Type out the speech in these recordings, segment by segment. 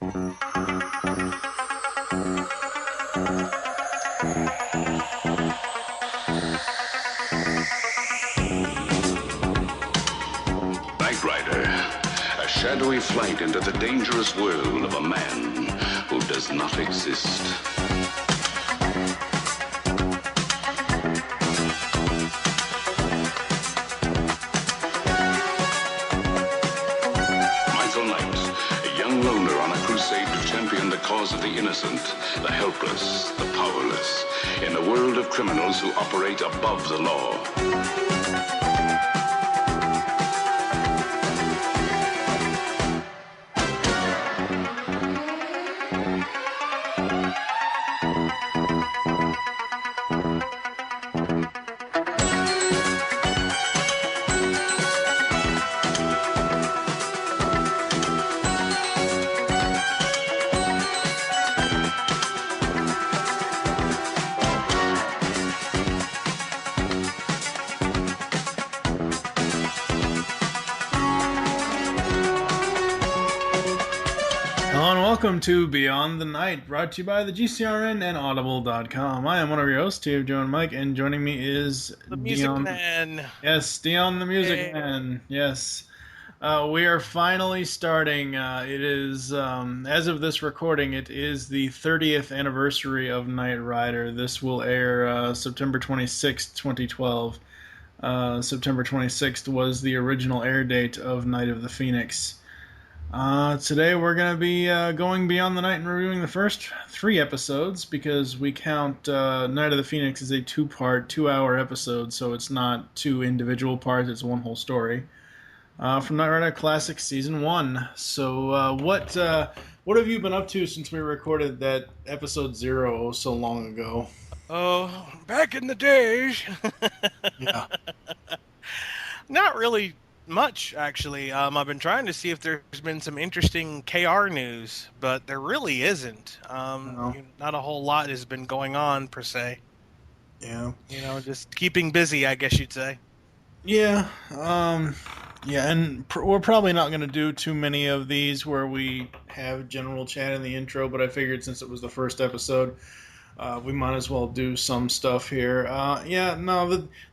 Knight Rider, a shadowy flight into the dangerous world of a man who does not exist. Michael Knight, a young loner on a crusade to champion the cause of the innocent, the helpless, the powerless, in a world of criminals who operate above the law. Welcome to Beyond the Night, brought to you by the GCRN and Audible.com. I am one of your hosts, Steve, Joe, and Mike, and joining me is the Music Man. Yes, Dion the Music Man. Yes. We are finally starting. It is, as of this recording, it is the 30th anniversary of Knight Rider. This will air September 26th, 2012. September 26th was the original air date of Night of the Phoenix. Today we're going to be going beyond the night and reviewing the first 3 episodes because we count Night of the Phoenix as a 2-part, 2-hour episode, so it's not 2 individual parts, it's one whole story. From Knight Rider Classic Season 1. So what have you been up to since we recorded that episode 0 so long ago? Oh, back in the days. Yeah. Not really much, actually. I've been trying to see if there's been some interesting KR news, but there really isn't. No. Not a whole lot has been going on, per se. Yeah. Just keeping busy, I guess you'd say. Yeah. Yeah, and we're probably not going to do too many of these where we have general chat in the intro, but I figured since it was the first episode, we might as well do some stuff here.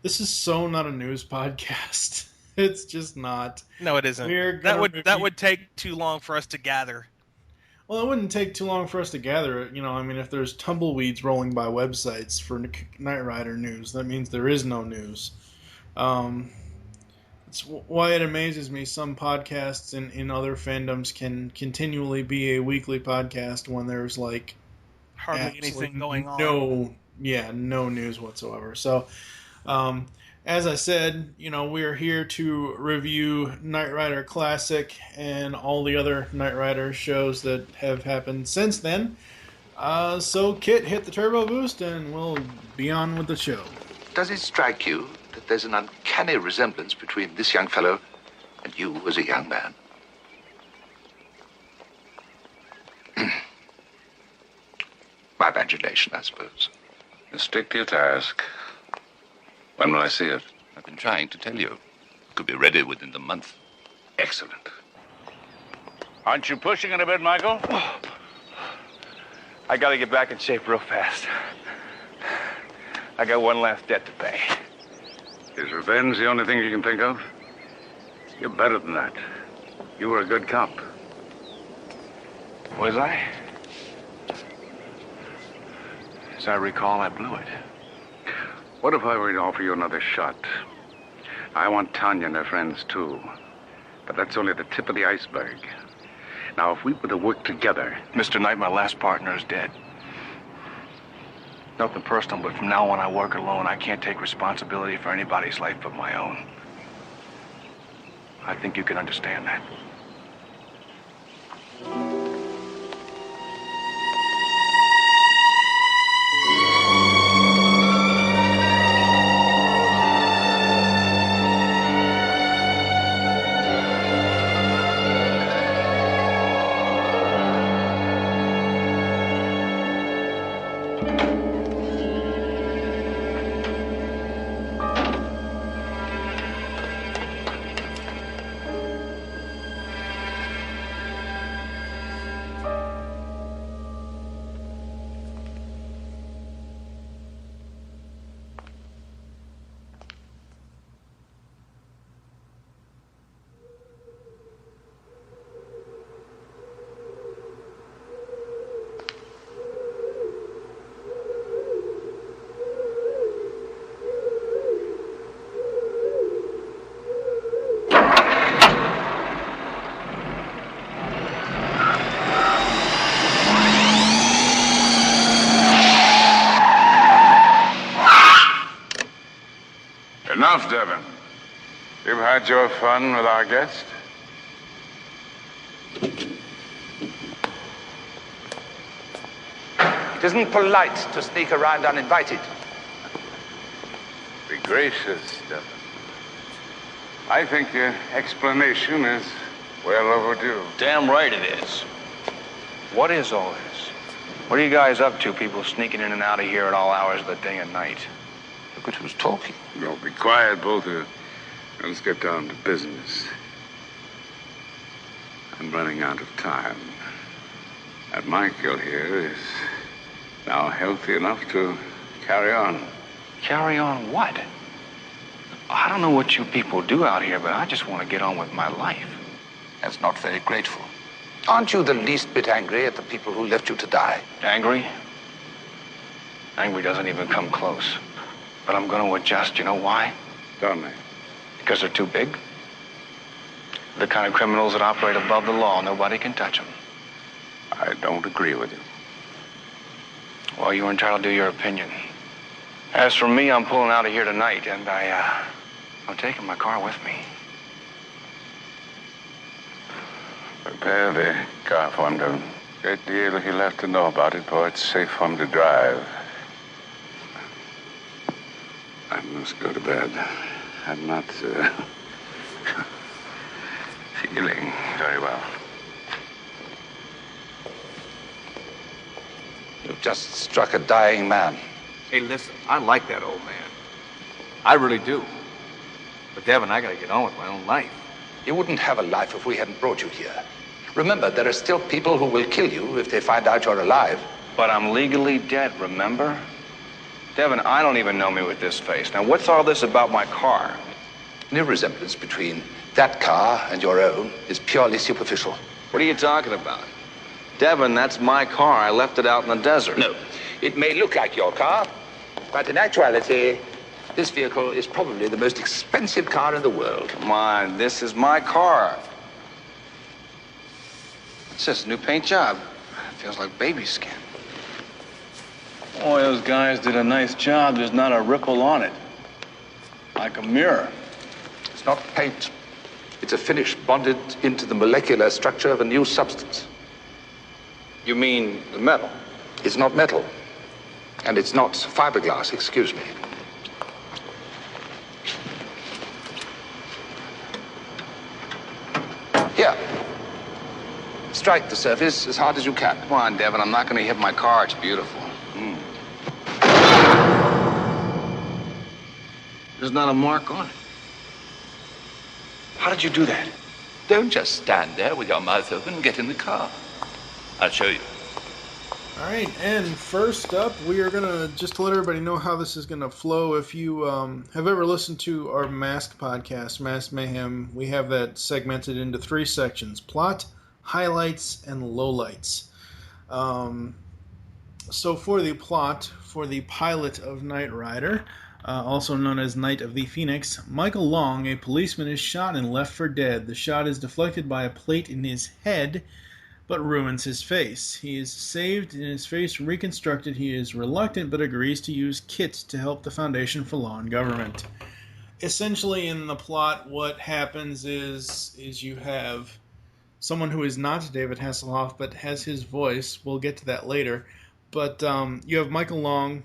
This is so not a news podcast. It's just not. No, it isn't. That would take too long for us to gather. Well, it wouldn't take too long for us to gather it. If there's tumbleweeds rolling by websites for Knight Rider news, that means there is no news. It's why it amazes me some podcasts in other fandoms can continually be a weekly podcast when there's like hardly anything going on. No news whatsoever. So, as I said, we are here to review Knight Rider Classic and all the other Knight Rider shows that have happened since then. So, KITT, hit the turbo boost and we'll be on with the show. Does it strike you that there's an uncanny resemblance between this young fellow and you as a young man? My imagination, I suppose. Stick to your task. When will I see it? I've been trying to tell you. Could be ready within the month. Excellent. Aren't you pushing it a bit, Michael? Oh. I gotta get back in shape real fast. I got one last debt to pay. Is revenge the only thing you can think of? You're better than that. You were a good cop. Was I? As I recall, I blew it. What if I were to offer you another shot? I want Tanya and her friends, too. But that's only the tip of the iceberg. Now, if we were to work together... Mr. Knight, my last partner is dead. Nothing personal, but from now on I work alone. I can't take responsibility for anybody's life but my own. I think you can understand that. had your fun with our guest? It isn't polite to sneak around uninvited. Be gracious, Devin. I think your explanation is well overdue. Damn right it is. What is all this? What are you guys up to, people sneaking in and out of here at all hours of the day and night? Look at who's talking. No, be quiet, both of you. Let's get down to business. I'm running out of time. And Michael here is now healthy enough to carry on. Carry on what? I don't know what you people do out here, but I just want to get on with my life. That's not very grateful. Aren't you the least bit angry at the people who left you to die? Angry? Angry doesn't even come close. But I'm going to adjust. You know why? Tell me. Because they're too big. The kind of criminals that operate above the law. Nobody can touch them. I don't agree with you. Well, you're entitled to your opinion. As for me, I'm pulling out of here tonight, and I'm taking my car with me. Prepare the car for him, Devin. Great deal he'll have to know about it before it's safe for him to drive. I must go to bed. I'm not feeling very well. You've just struck a dying man. Hey, listen, I like that old man. I really do. But, Devin, I gotta get on with my own life. You wouldn't have a life if we hadn't brought you here. Remember, there are still people who will kill you if they find out you're alive. But I'm legally dead, remember? Devin, I don't even know me with this face. Now, what's all this about my car? No resemblance between that car and your own is purely superficial. What are you talking about? Devin, that's my car. I left it out in the desert. No, it may look like your car, but in actuality, this vehicle is probably the most expensive car in the world. Come on, this is my car. What's this, new paint job? Feels like baby skin. Boy, those guys did a nice job. There's not a ripple on it. Like a mirror. It's not paint. It's a finish bonded into the molecular structure of a new substance. You mean the metal? It's not metal. And it's not fiberglass, excuse me. Here. Strike the surface as hard as you can. Come on, Devin. I'm not going to hit my car. It's beautiful. There's not a mark on it. How did you do that? Don't just stand there with your mouth open. Get in the car. I'll show you. All right, and first up, we are going to, just to let everybody know how this is going to flow, if you have ever listened to our Masked podcast, Masked Mayhem, we have that segmented into 3 sections: plot, highlights, and lowlights. So for the plot, for the pilot of Knight Rider, also known as Knight of the Phoenix, Michael Long, a policeman, is shot and left for dead. The shot is deflected by a plate in his head, but ruins his face. He is saved and his face reconstructed. He is reluctant, but agrees to use KITT to help the Foundation for Law and Government. Essentially, in the plot, what happens is you have someone who is not David Hasselhoff, but has his voice. We'll get to that later. But you have Michael Long,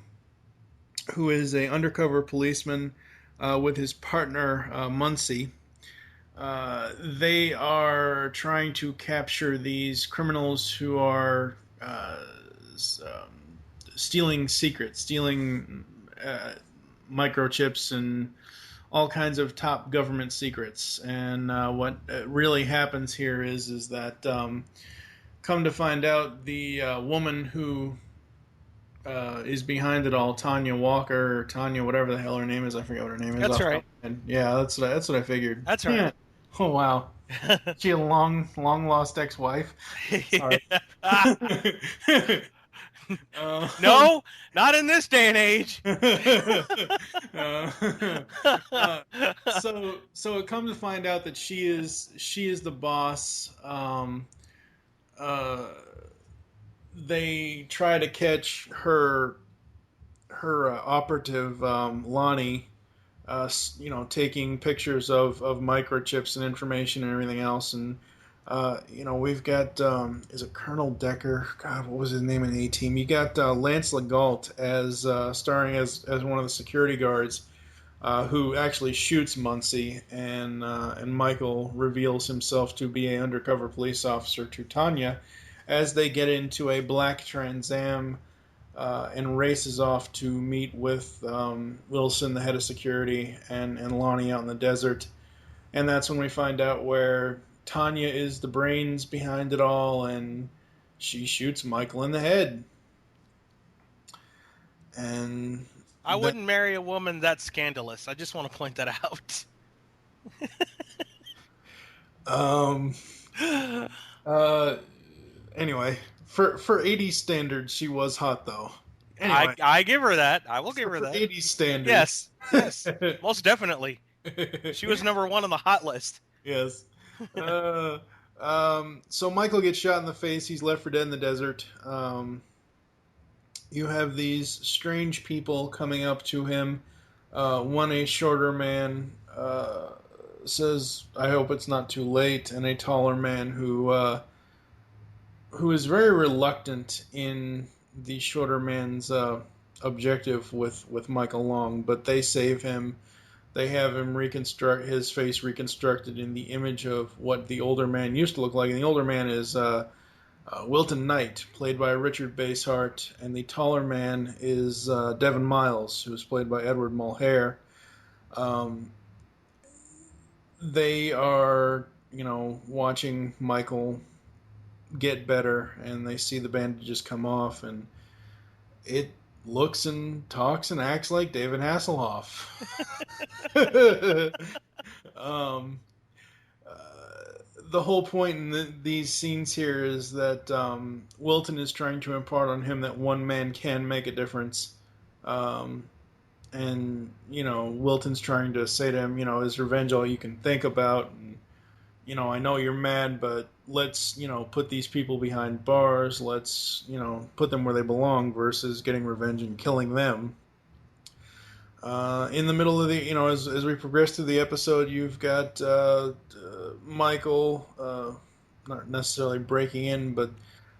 who is an undercover policeman with his partner, Muncie. They are trying to capture these criminals who are stealing secrets, stealing microchips and all kinds of top government secrets. And what really happens here is that, come to find out, the woman who is behind it all, Tanya Walker, or Tanya, whatever the hell her name is, I forget what her name is. That's right. And yeah, that's what I figured. That's right. Yeah. Oh wow, she a long lost ex-wife. Sorry. No, not in this day and age. So it comes to find out that she is the boss. They try to catch her operative, Lonnie, taking pictures of microchips and information and everything else. And we've got is it Colonel Decker? God, what was his name in A-Team? You got Lance Legault as starring as one of the security guards. Who actually shoots Muncie, and Michael reveals himself to be an undercover police officer to Tanya as they get into a black Trans Am and races off to meet with Wilson, the head of security, and Lonnie out in the desert. And that's when we find out where Tanya is the brains behind it all, and she shoots Michael in the head. And I wouldn't marry a woman that scandalous. I just want to point that out. Anyway, for 80s standards, she was hot though. Anyway, I give her that. I will give her that. 80s standards. Yes, most definitely. She was number 1 on the hot list. Yes. So Michael gets shot in the face. He's left for dead in the desert. You have these strange people coming up to him. One, a shorter man, says, "I hope it's not too late," and a taller man who is very reluctant in the shorter man's objective with Michael Long, but they save him. They have him his face reconstructed in the image of what the older man used to look like, and the older man is Wilton Knight, played by Richard Basehart, and the taller man is Devin Miles, who is played by Edward Mulhare. They are, watching Michael get better, and they see the bandages come off, and it looks and talks and acts like David Hasselhoff. The whole point in these scenes here is that Wilton is trying to impart on him that one man can make a difference. And, Wilton's trying to say to him, is revenge all you can think about? And, I know you're mad, but let's, put these people behind bars. Let's, put them where they belong versus getting revenge and killing them. In the middle of the, as we progress through the episode, you've got Michael, not necessarily breaking in, but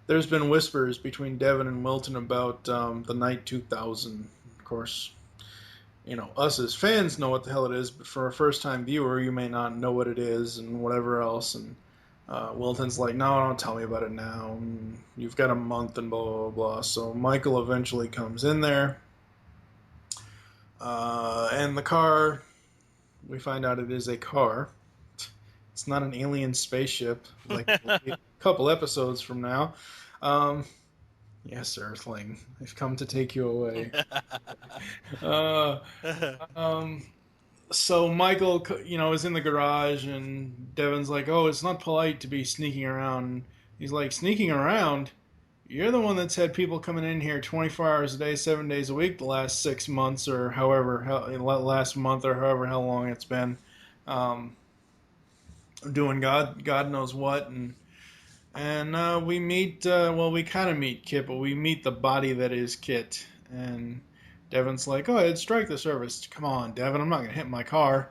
there's been whispers between Devin and Wilton about the Night 2000. Of course, us as fans know what the hell it is, but for a first-time viewer, you may not know what it is and whatever else. And Wilton's like, no, don't tell me about it now. You've got a month and blah, blah, blah. So Michael eventually comes in there. And the car, we find out it is a car. It's not an alien spaceship, like a couple episodes from now. Yes, Earthling, I've come to take you away. So Michael, is in the garage, and Devin's like, oh, it's not polite to be sneaking around. He's like, sneaking around? You're the one that's had people coming in here 24 hours a day, 7 days a week the last 6 months, or last month, or however how long it's been, doing God knows what, and we meet, we kind of meet KITT, but we meet the body that is KITT, and Devin's like, go ahead, strike the service. Come on, Devin, I'm not going to hit my car.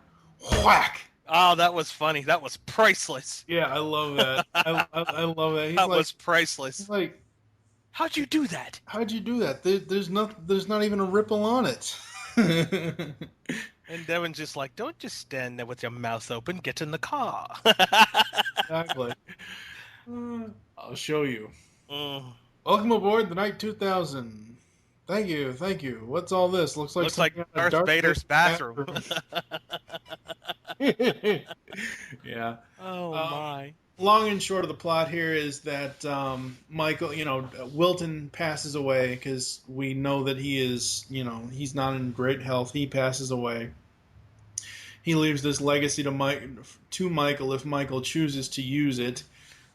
Whack! Oh, that was funny. That was priceless. Yeah, I love that. I love that. That was priceless. He's like, how'd you do that? How'd you do that? There's not even a ripple on it. And Devin's just like, don't just stand there with your mouth open. Get in the car. Exactly. I'll show you. Welcome aboard the Night 2000. Thank you. What's all this? Looks like Darth Vader's bathroom. Yeah. Oh my. Long and short of the plot here is that Michael, Wilton passes away because we know that he is, he's not in great health. He passes away. He leaves this legacy to Michael if Michael chooses to use it.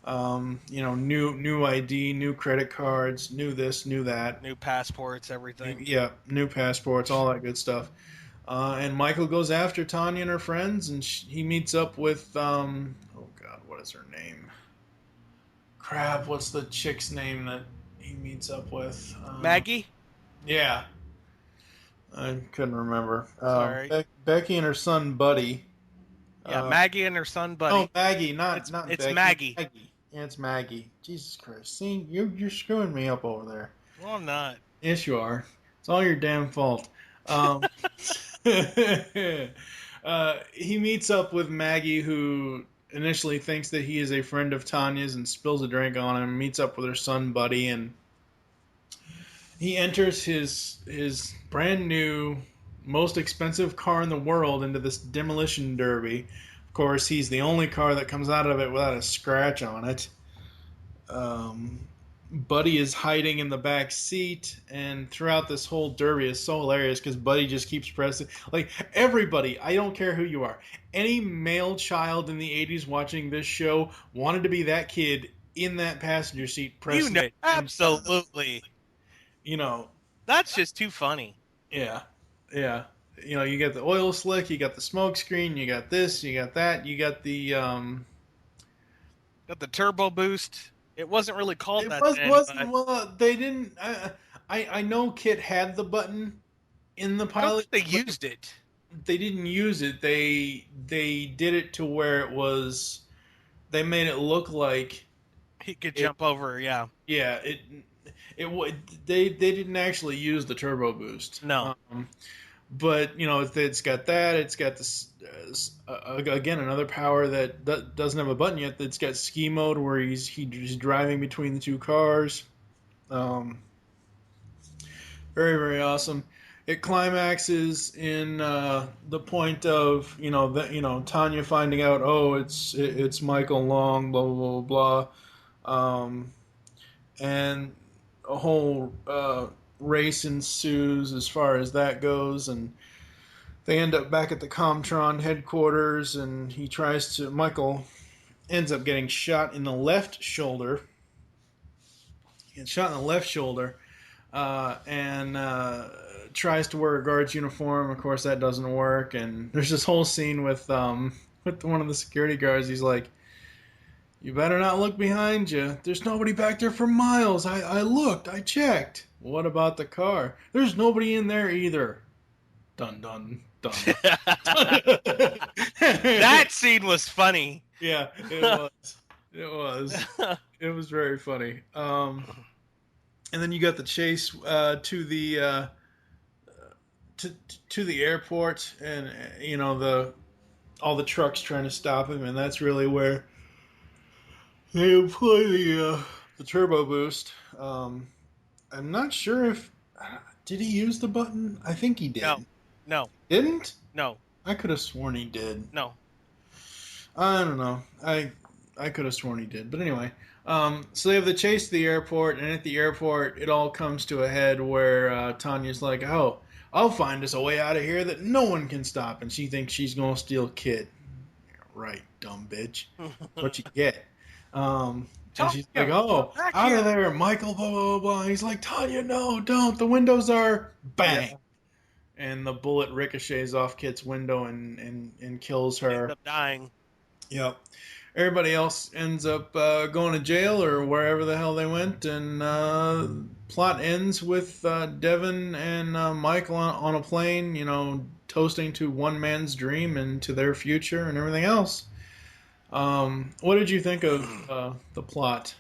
New ID, new credit cards, new this, new that. New passports, everything. Yeah, new passports, all that good stuff. And Michael goes after Tanya and her friends, and he meets up with, what is her name? Crap, what's the chick's name that he meets up with? Maggie? Yeah. I couldn't remember. Sorry. Becky and her son Buddy. Yeah, Maggie and her son Buddy. Oh, Maggie, not It's Becky. Maggie. Maggie. Yeah, it's Maggie. Jesus Christ! See, you're screwing me up over there. Well, I'm not. Yes, you are. It's all your damn fault. He meets up with Maggie, who initially thinks that he is a friend of Tanya's and spills a drink on him. Meets up with her son Buddy, and he enters his brand new, most expensive car in the world into this demolition derby. Of course, he's the only car that comes out of it without a scratch on it. Buddy is hiding in the back seat, and throughout this whole derby is so hilarious because Buddy just keeps pressing. Like, everybody, I don't care who you are, any male child in the 80s watching this show wanted to be that kid in that passenger seat pressing. You know, absolutely. You know. That's just too funny. Yeah. Yeah. You know, you got the oil slick, you got the smoke screen, you got this, you got that, you got the got the turbo boost. It wasn't really called that then. Well, they didn't. I know KITT had the button in the pilot. They used it. They didn't use it. They did it to where it was. They made it look like he could jump over. Yeah. Yeah. They didn't actually use the turbo boost. No. But, you know, it's got that. It's got this, again, another power that doesn't have a button yet. It's got ski mode where he's driving between the two cars. Very, very awesome. It climaxes in the point of, Tanya finding out, it's Michael Long, blah, blah, blah, blah. And a whole race ensues as far as that goes, and they end up back at the Comtron headquarters, and Michael ends up getting shot in the left shoulder. He gets shot in the left shoulder, and tries to wear a guard's uniform. Of course, that doesn't work, and there's this whole scene with one of the security guards. He's like, "You better not look behind you. There's nobody back there for miles. I looked. I checked. What about the car? There's nobody in there either." Dun, dun, dun. That scene was funny. Yeah, it was. It was very funny. And then you got the chase to the airport, and all the trucks trying to stop him, and that's really where they employ the turbo boost. I'm not sure if did he use the button? I think he did. No. Didn't? No. I could have sworn he did. No. I don't know. I could have sworn he did. But anyway, so they have the chase to the airport, and at the airport, it all comes to a head where Tanya's like, "Oh, I'll find us a way out of here that no one can stop," and she thinks she's gonna steal KITT. Right, dumb bitch. What you get? And she's like, "Oh, out of there, Michael, blah, blah, blah." And he's like, "Tanya, no, don't. The windows are..." Bang! Yeah. And the bullet ricochets off KITT's window and kills her. Ends up dying. Yep. Everybody else ends up going to jail or wherever the hell they went. And plot ends with Devin and Michael on a plane, toasting to one man's dream and to their future and everything else. What did you think of the plot?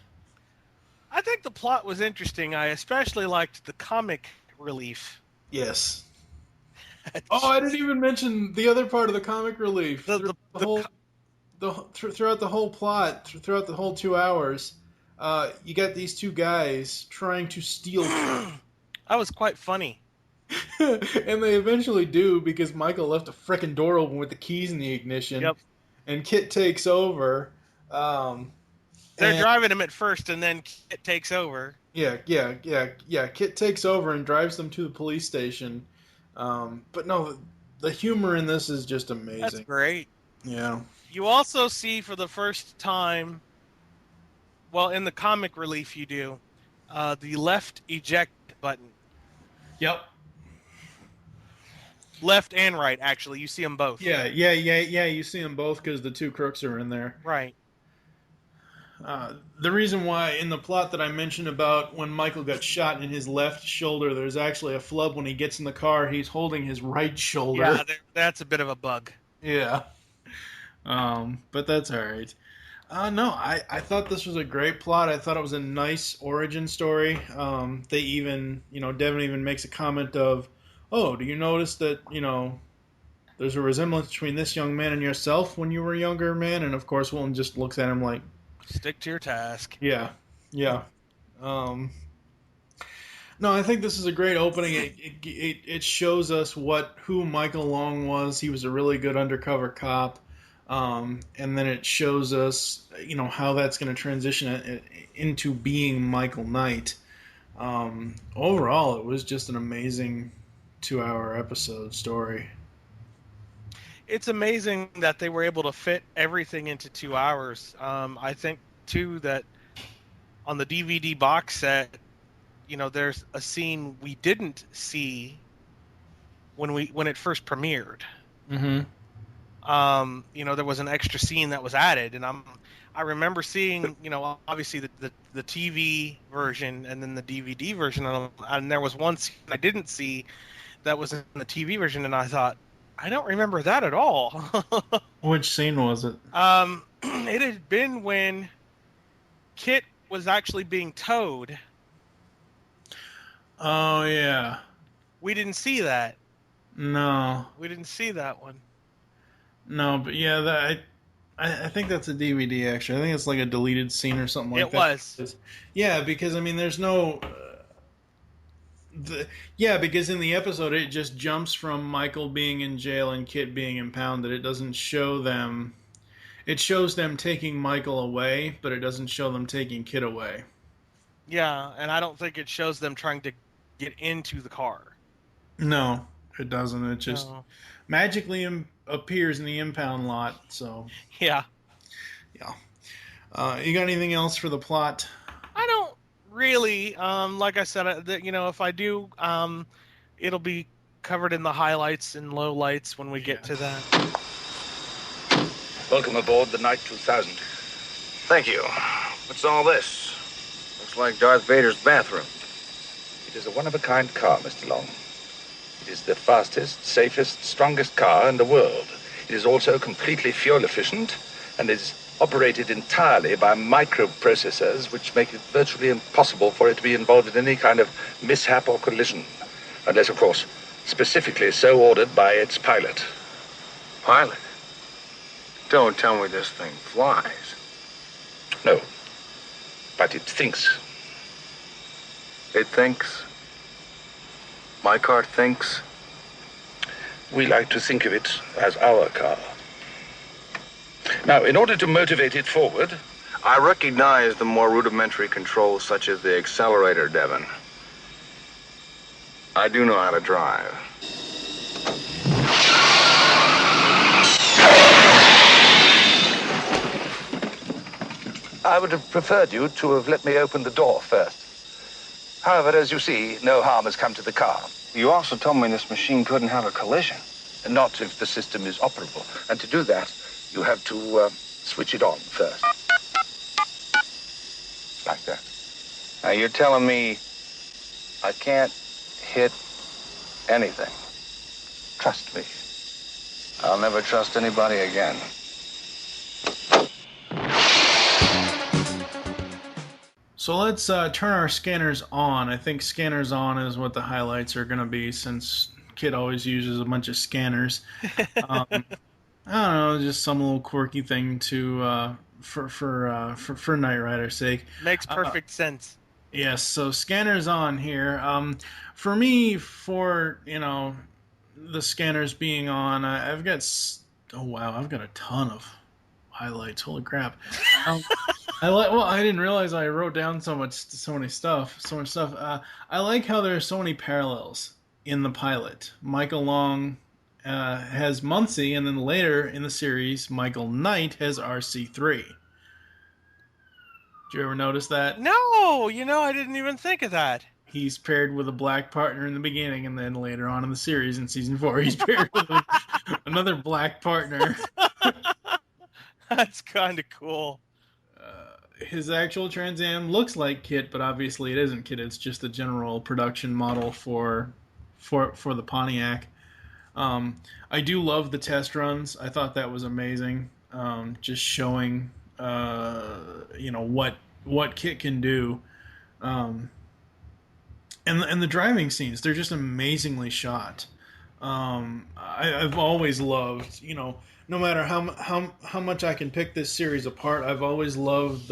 I think the plot was interesting. I especially liked the comic relief. Yes. I didn't even mention the other part of the comic relief. Throughout the whole plot, throughout the whole 2 hours, you got these two guys trying to steal. That was quite funny. And they eventually do, because Michael left a frickin' door open with the keys in the ignition. Yep. And KITT takes over. They're driving him at first, and then KITT takes over. Yeah. KITT takes over and drives them to the police station. But no, the humor in this is just amazing. That's great. Yeah. You also see for the first time, well, in the comic relief you do, the left eject button. Yep. Left and right, actually. You see them both. Yeah. You see them both because the two crooks are in there. Right. The reason why in the plot that I mentioned about when Michael got shot in his left shoulder, there's actually a flub when he gets in the car. He's holding his right shoulder. Yeah, that's a bit of a bug. Yeah. But that's all right. No, I thought this was a great plot. I thought it was a nice origin story. They even, Devin even makes a comment of, oh, do you notice that, there's a resemblance between this young man and yourself when you were a younger man? And of course, Wilton just looks at him like, stick to your task. Yeah. No, I think this is a great opening. It shows us who Michael Long was. He was a really good undercover cop. And then it shows us, how that's going to transition into being Michael Knight. Overall, it was just an amazing 2-hour episode story. It's amazing that they were able to fit everything into 2 hours. I think, too, that on the DVD box set, there's a scene we didn't see when it first premiered. Mm-hmm. There was an extra scene that was added, and I remember seeing, obviously the TV version and then the DVD version, and there was one scene I didn't see that was in the TV version, and I thought, I don't remember that at all. Which scene was it? It had been when KITT was actually being towed. Oh, yeah. We didn't see that. No. We didn't see that one. No, but yeah, I think that's a DVD, actually. I think it's like a deleted scene or something like that. It was. Yeah, because, there's no... because in the episode, it just jumps from Michael being in jail and KITT being impounded. It doesn't show them... It shows them taking Michael away, but it doesn't show them taking KITT away. Yeah, and I don't think it shows them trying to get into the car. No, it doesn't. It just magically appears in the impound lot, so... Yeah. Yeah. You got anything else for the plot? I don't really. Like I said, if I do, it'll be covered in the highlights and lowlights when we get to that. Welcome aboard the Knight 2000. Thank you. What's all this? Looks like Darth Vader's bathroom. It is a one-of-a-kind car, Mr. Long. It is the fastest, safest, strongest car in the world. It is also completely fuel-efficient and is operated entirely by microprocessors which make it virtually impossible for it to be involved in any kind of mishap or collision. Unless, of course, specifically so ordered by its pilot. Pilot? Don't tell me this thing flies. No, but it thinks. It thinks? My car thinks? We like to think of it as our car. Now, in order to motivate it forward... I recognize the more rudimentary controls, such as the accelerator, Devin. I do know how to drive. I would have preferred you to have let me open the door first. However, as you see, no harm has come to the car. You also told me this machine couldn't have a collision. Not if the system is operable. And to do that, you have to switch it on first. Like that. Now, you're telling me I can't hit anything. Trust me. I'll never trust anybody again. So let's turn our scanners on. I think scanners on is what the highlights are going to be, since KITT always uses a bunch of scanners. I don't know, just some little quirky thing to for Knight Rider's sake. Makes perfect sense. Yes, so scanners on here. For me, the scanners being on, I've got a ton of highlights. Holy crap! I didn't realize I wrote down so much stuff. I like how there are so many parallels in the pilot. Michael Long has Muncie, and then later in the series, Michael Knight has RC3. Did you ever notice that? No, I didn't even think of that. He's paired with a black partner in the beginning, and then later on in the series, in season 4, he's paired with another black partner. That's kind of cool. his actual Trans Am looks like KITT, but obviously it isn't KITT. It's just a general production model for the Pontiac. I do love the test runs. I thought that was amazing. Just showing, what KITT can do. And the driving scenes, they're just amazingly shot. I've always loved, no matter how much I can pick this series apart, I've always loved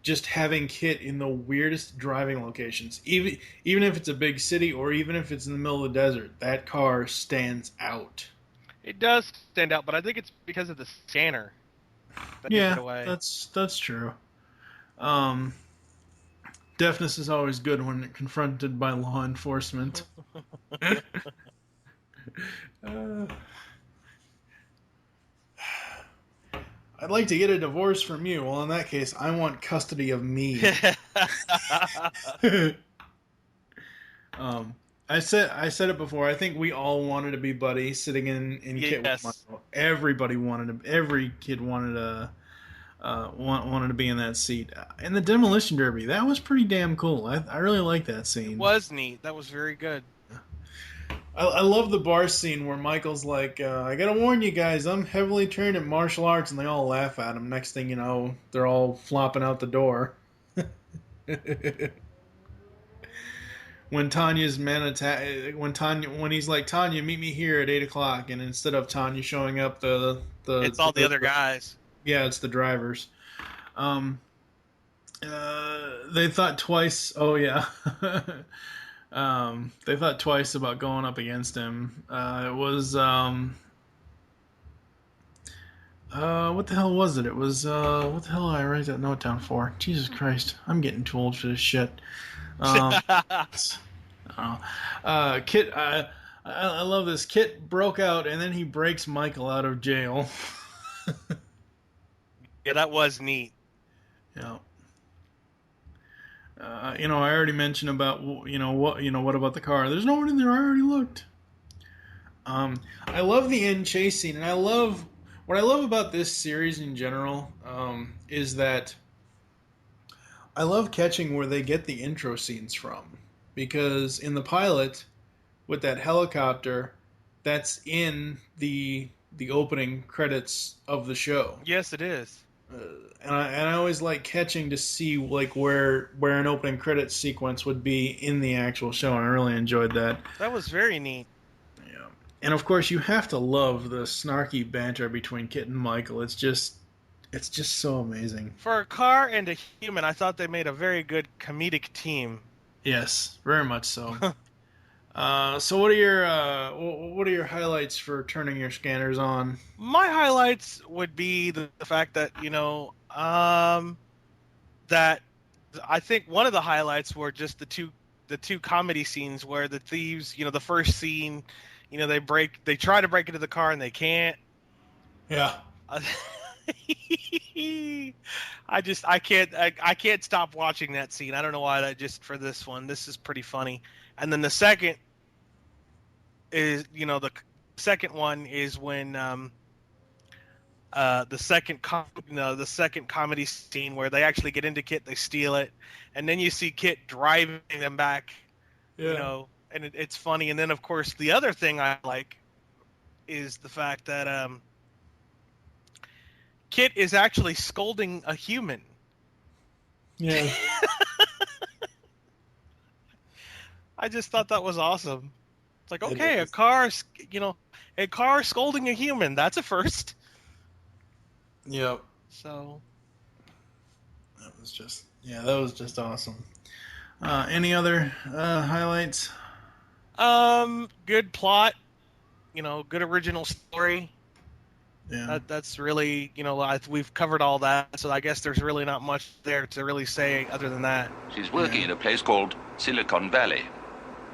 just having KITT in the weirdest driving locations. Even if it's a big city or even if it's in the middle of the desert, that car stands out. It does stand out, but I think it's because of the scanner. Yeah, that's true. Deafness is always good when confronted by law enforcement. I'd like to get a divorce from you. Well, in that case, I want custody of me. I said it before. I think we all wanted to be Buddy sitting in KITT with Michael. Every kid wanted to be in that seat. And the Demolition Derby, that was pretty damn cool. I really like that scene. It was neat. That was very good. I love the bar scene where Michael's like, I gotta warn you guys, I'm heavily trained in martial arts, and they all laugh at him. Next thing you know, they're all flopping out the door. When Tanya's men attack, when he's like, Tanya, meet me here at 8 o'clock, and instead of Tanya showing up, it's all the other guys. Yeah, it's the drivers. They thought twice. Oh yeah. They thought twice about going up against him. It was what the hell was it? It was what the hell did I write that note down for? Jesus Christ, I'm getting too old for this shit. KITT. I love this. KITT broke out, and then he breaks Michael out of jail. Yeah, that was neat. Yeah. I already mentioned about what about the car? There's no one in there. I already looked. I love the end chase scene, and what I love about this series in general is that I love catching where they get the intro scenes from, because in the pilot with that helicopter, that's in the opening credits of the show. Yes, it is. And I always like catching to see like where an opening credits sequence would be in the actual show, and I really enjoyed that. That was very neat. Yeah, and of course you have to love the snarky banter between KITT and Michael. It's just so amazing. For a car and a human, I thought they made a very good comedic team. Yes, very much so. So what are your highlights for turning your scanners on? My highlights would be the fact that that I think one of the highlights were just the two comedy scenes where the thieves, the first scene, they try to break into the car and they can't. Yeah. I can't stop watching that scene. I don't know why. For this one, this is pretty funny. And then the second is, the second one is when the second comedy scene where they actually get into KITT, they steal it, and then you see KITT driving them back. Yeah. And it's funny. And then of course the other thing I like is the fact that KITT is actually scolding a human. Yeah. I just thought that was awesome. It's like, okay, a car scolding a human. That's a first. Yep. So that was just awesome. Any other highlights? Good plot. Good original story. Yeah. That's really, we've covered all that, so I guess there's really not much there to really say other than that. She's working in a place called Silicon Valley.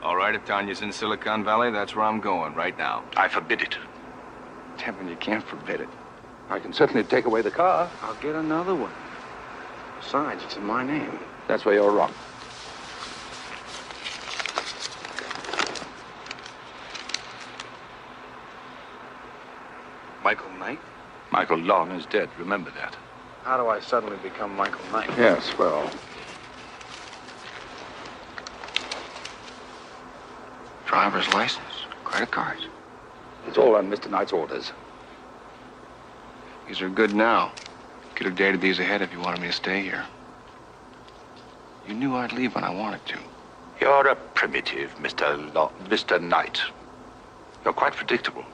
All right, if Tanya's in Silicon Valley, that's where I'm going right now. I forbid it. Devin, you can't forbid it. I can certainly take away the car. I'll get another one. Besides, it's in my name. That's where you're wrong. Michael Knight? Michael Long is dead. Remember that. How do I suddenly become Michael Knight? Yes, well, Driver's license, credit cards. it's all on Mr. Knight's orders. These are good now. Could have dated these ahead if you wanted me to stay here. You knew I'd leave when I wanted to. You're a primitive, Mr. Knight. You're quite predictable.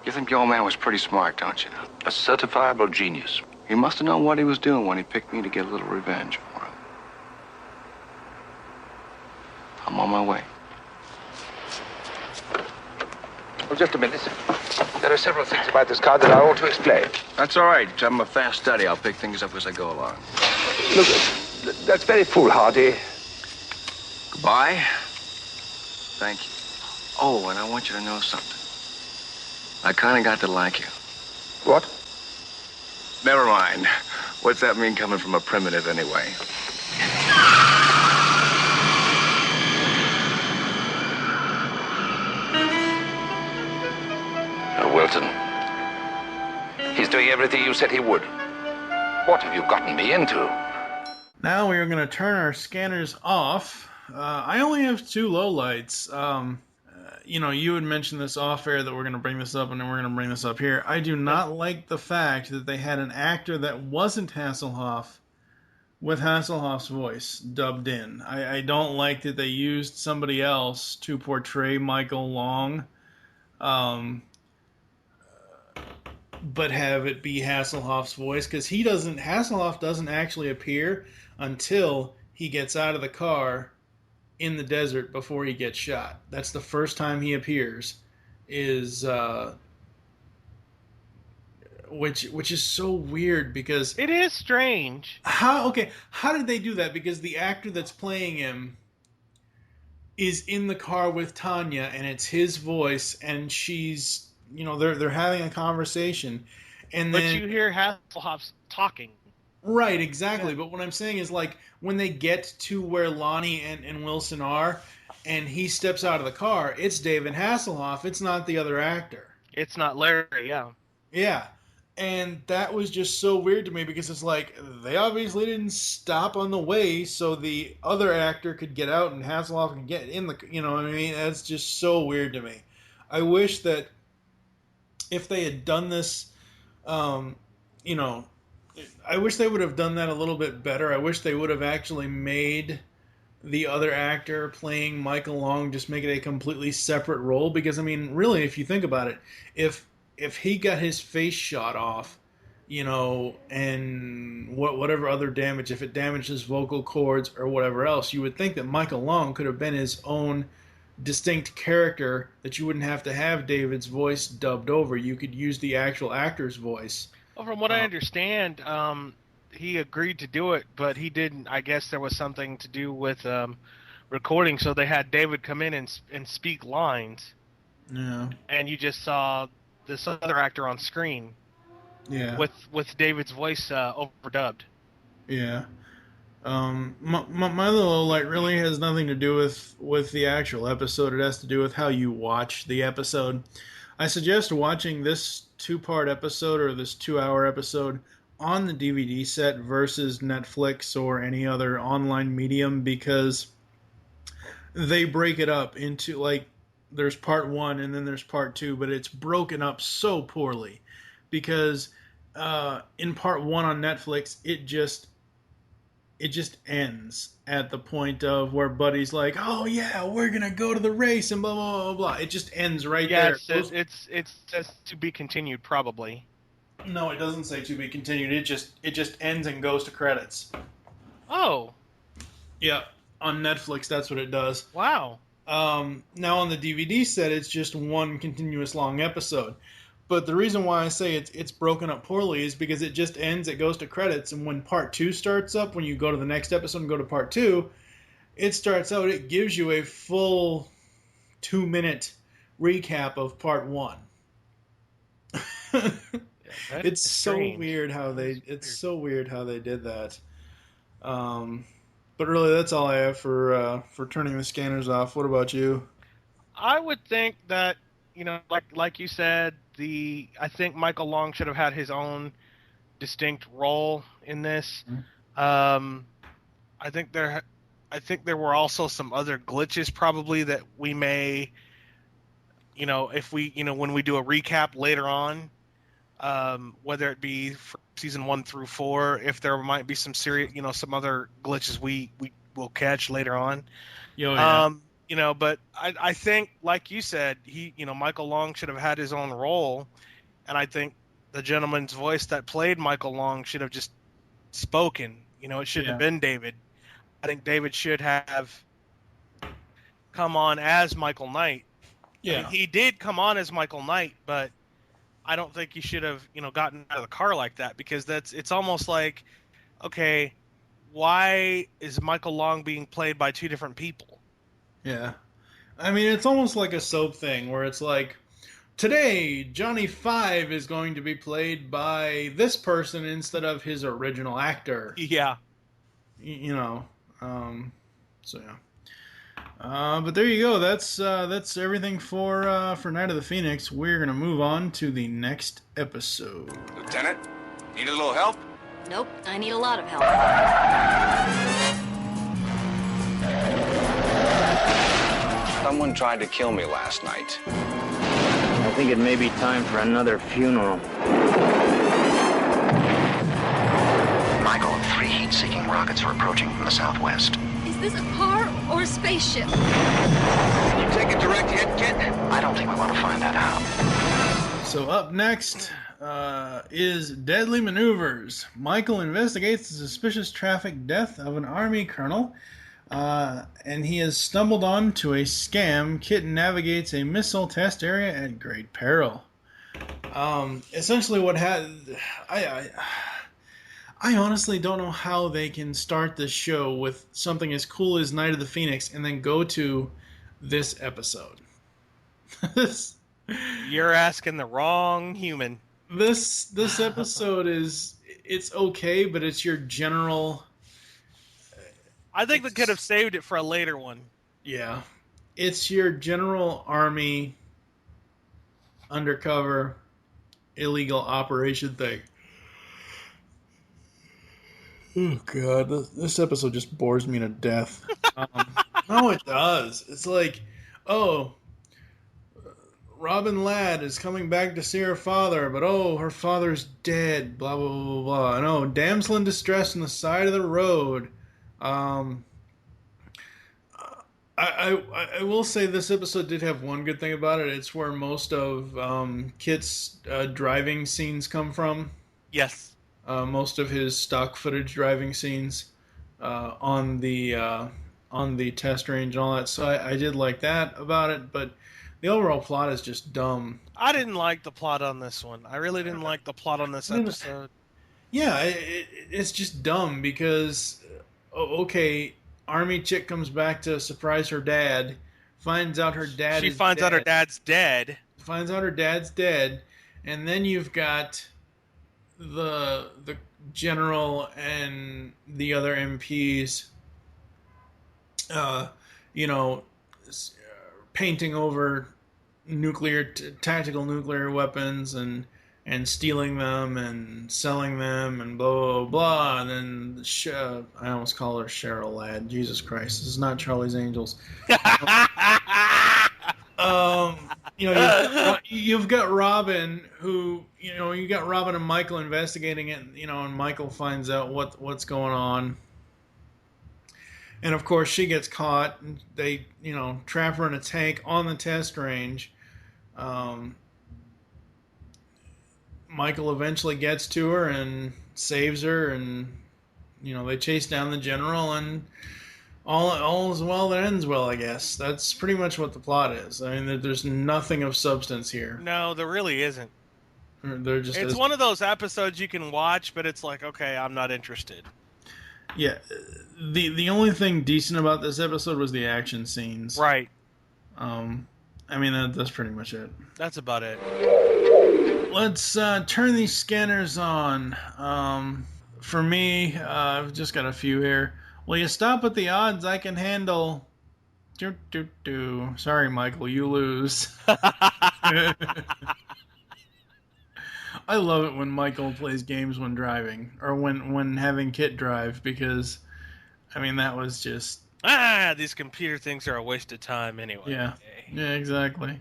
You think the old man was pretty smart, don't you? A certifiable genius. He must have known what he was doing when he picked me to get a little revenge for him. I'm on my way. Oh, just a minute. There are several things about this car that I ought to explain. That's all right. I'm a fast study. I'll pick things up as I go along. Look, that's very foolhardy. Goodbye. Thank you. Oh, and I want you to know something. I kind of got to like you. What? Never mind. What's that mean coming from a primitive anyway? Wilton. He's doing everything you said he would. What have you gotten me into? Now we are going to turn our scanners off. I only have 2 lowlights. You had mentioned this off air that we're going to bring this up, and then we're going to bring this up here. I do not like the fact that they had an actor that wasn't Hasselhoff with Hasselhoff's voice dubbed in. I don't like that they used somebody else to portray Michael Long, but have it be Hasselhoff's voice, because Hasselhoff doesn't actually appear until he gets out of the car in the desert before he gets shot. That's the first time he appears, which is so weird, because It is strange. how did they do that? Because the actor that's playing him is in the car with Tanya, and it's his voice, and she's, they're having a conversation, and But then you hear Hasselhoff talking. right, exactly. Yeah. But what I'm saying is, like, when they get to where Lonnie and Wilson are, and he steps out of the car, it's David Hasselhoff. It's not the other actor. It's not Larry, yeah. Yeah. And that was just so weird to me, because it's like, they obviously didn't stop on the way so the other actor could get out and Hasselhoff could get in the, what I mean? That's just so weird to me. I wish that if they had done this, I wish they would have done that a little bit better. I wish they would have actually made the other actor playing Michael Long just make it a completely separate role, because, I mean, really, if you think about it, if he got his face shot off, and whatever other damage, if it damaged his vocal cords or whatever else, you would think that Michael Long could have been his own distinct character, that you wouldn't have to have David's voice dubbed over. You could use the actual actor's voice. Well, from what I understand, he agreed to do it, but he didn't. I guess there was something to do with recording, so they had David come in and speak lines. Yeah. And you just saw this other actor on screen. Yeah. With David's voice overdubbed. Yeah. My little light really has nothing to do with the actual episode. It has to do with how you watch the episode. I suggest watching this 2-part episode, or this 2-hour episode, on the DVD set versus Netflix or any other online medium, because they break it up into, like, there's part 1 and then there's part 2, but it's broken up so poorly, because in part 1 on Netflix, it just ends at the point of where Buddy's like, oh yeah, we're gonna go to the race and blah blah blah blah. It just ends right there. It says to be continued, probably. No, it doesn't say to be continued. It just ends and goes to credits. Oh. Yeah, on Netflix that's what it does. Wow. Now on the DVD set, it's just one continuous long episode. But the reason why I say it's broken up poorly is because it just ends, it goes to credits, and when part 2 starts up, when you go to the next episode and go to part 2, it starts out, it gives you a full 2-minute recap of part 1. It's so weird how they did that. But really, that's all I have for turning the scanners off. What about you? I would think that, like you said, I think Michael Long should have had his own distinct role in this. I think there were also some other glitches probably that we may, if we, when we do a recap later on, whether it be for season 1 through 4, if there might be some serious, some other glitches we will catch later on. But I think, like you said, Michael Long should have had his own role, and I think the gentleman's voice that played Michael Long should have just spoken. It shouldn't have been David. I think David should have come on as Michael Knight. Yeah. I mean, he did come on as Michael Knight, but I don't think he should have, gotten out of the car like that, because it's almost like, okay, why is Michael Long being played by two different people? Yeah. I mean, it's almost like a soap thing where it's like, today, Johnny Five is going to be played by this person instead of his original actor. Yeah. So yeah. But there you go. That's everything for Night of the Phoenix. We're gonna move on to the next episode. Lieutenant, need a little help? Nope, I need a lot of help. Someone tried to kill me last night. I think it may be time for another funeral. Michael, 3 heat-seeking rockets are approaching from the southwest. Is this a car or a spaceship? Can you take a direct hit, KITT? I don't think we want to find that out. So up next is Deadly Maneuvers. Michael investigates the suspicious traffic death of an Army colonel, and he has stumbled onto a scam. KITT navigates a missile test area at great peril. Essentially what I honestly don't know how they can start this show with something as cool as Night of the Phoenix and then go to this episode. You're asking the wrong human. This episode it's okay, but it's your general... I think they could have saved it for a later one. Yeah. It's your general Army undercover illegal operation thing. Oh, God. This episode just bores me to death. No, it does. It's like, Robin Ladd is coming back to see her father, but her father's dead, blah, blah, blah, blah. And damsel in distress on the side of the road. I will say this episode did have one good thing about it. It's where most of KITT's driving scenes come from. Yes. Most of his stock footage driving scenes on the test range and all that. So I did like that about it, but the overall plot is just dumb. I didn't like the plot on this one. I really didn't like the plot on this episode. Yeah, it's just dumb because, Army chick comes back to surprise her dad, finds out her dad She finds out her dad's dead. Finds out her dad's dead, and then you've got the general and the other MPs, painting over tactical nuclear weapons and stealing them and selling them and blah, blah, blah. And then I almost call her Cheryl Ladd. Jesus Christ. This is not Charlie's Angels. You've got Robin who, you got Robin and Michael investigating it, and Michael finds out what's going on. And of course she gets caught and they, trap her in a tank on the test range. Michael eventually gets to her and saves her, and they chase down the general, and all is well that ends well, I guess. That's pretty much what the plot is. I mean, there's nothing of substance here. No, there really isn't. It's one of those episodes you can watch, but it's like, okay, I'm not interested. Yeah, the only thing decent about this episode was the action scenes. Right. I mean, that's pretty much it. That's about it. Let's turn these scanners on. For me, I've just got a few here. Will you stop at the odds I can handle? Sorry, Michael, you lose. I love it when Michael plays games when driving, or when having KITT drive, because, I mean, that was just... these computer things are a waste of time anyway. Yeah, exactly.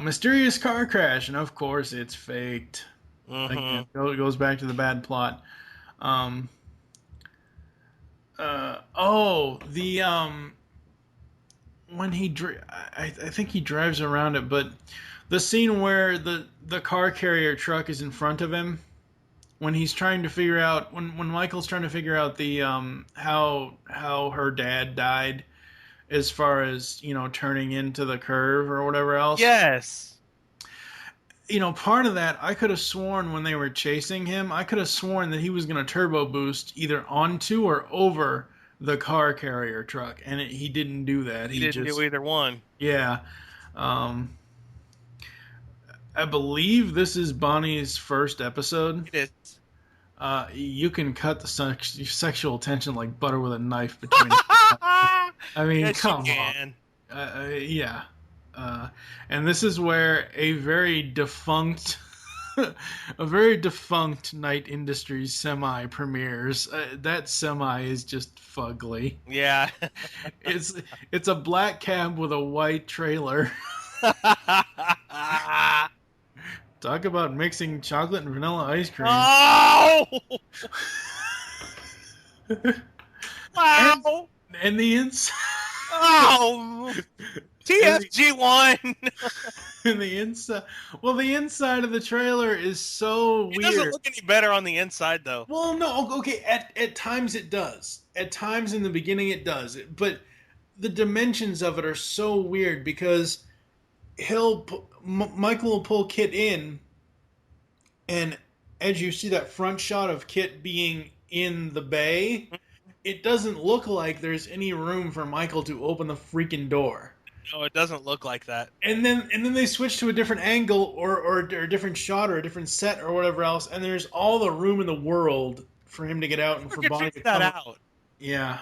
Mysterious car crash, and of course it's faked. Again, it goes back to the bad plot. When I think he drives around it, but the scene where the car carrier truck is in front of him, when he's trying to figure out, when Michael's trying to figure out the how her dad died, as far as, you know, turning into the curve or whatever else. Yes. You know, part of that, I could have sworn when they were chasing him, I could have sworn that he was going to turbo boost either onto or over the car carrier truck, and he didn't do that. He didn't do either one. Yeah. I believe this is Bonnie's first episode. It is. You can cut the sexual tension like butter with a knife between. I mean, yes, come on. Yeah. And this is where a very defunct Night Industries semi premieres. That semi is just fugly. Yeah. It's a black cab with a white trailer. Talk about mixing chocolate and vanilla ice cream. Oh! Wow! And the inside. Oh! TFG1! And the inside. Well, the inside of the trailer is so weird. It doesn't look any better on the inside, though. Well, no. Okay, at times it does. At times in the beginning it does. But the dimensions of it are so weird because Michael will pull KITT in, and as you see that front shot of KITT being in the bay, it doesn't look like there's any room for Michael to open the freaking door. No, it doesn't look like that. And then they switch to a different angle or a different shot or a different set or whatever else, and there's all the room in the world for him to get out and for Bonnie to come out. Yeah,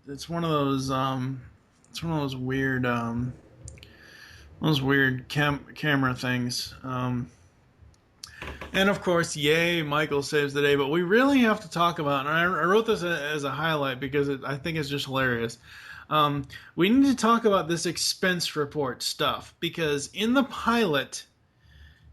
it's one of those weird camera things. And of course, yay, Michael saves the day. But we really have to talk about, and I wrote this as a highlight because I think it's just hilarious. We need to talk about this expense report stuff because in the pilot,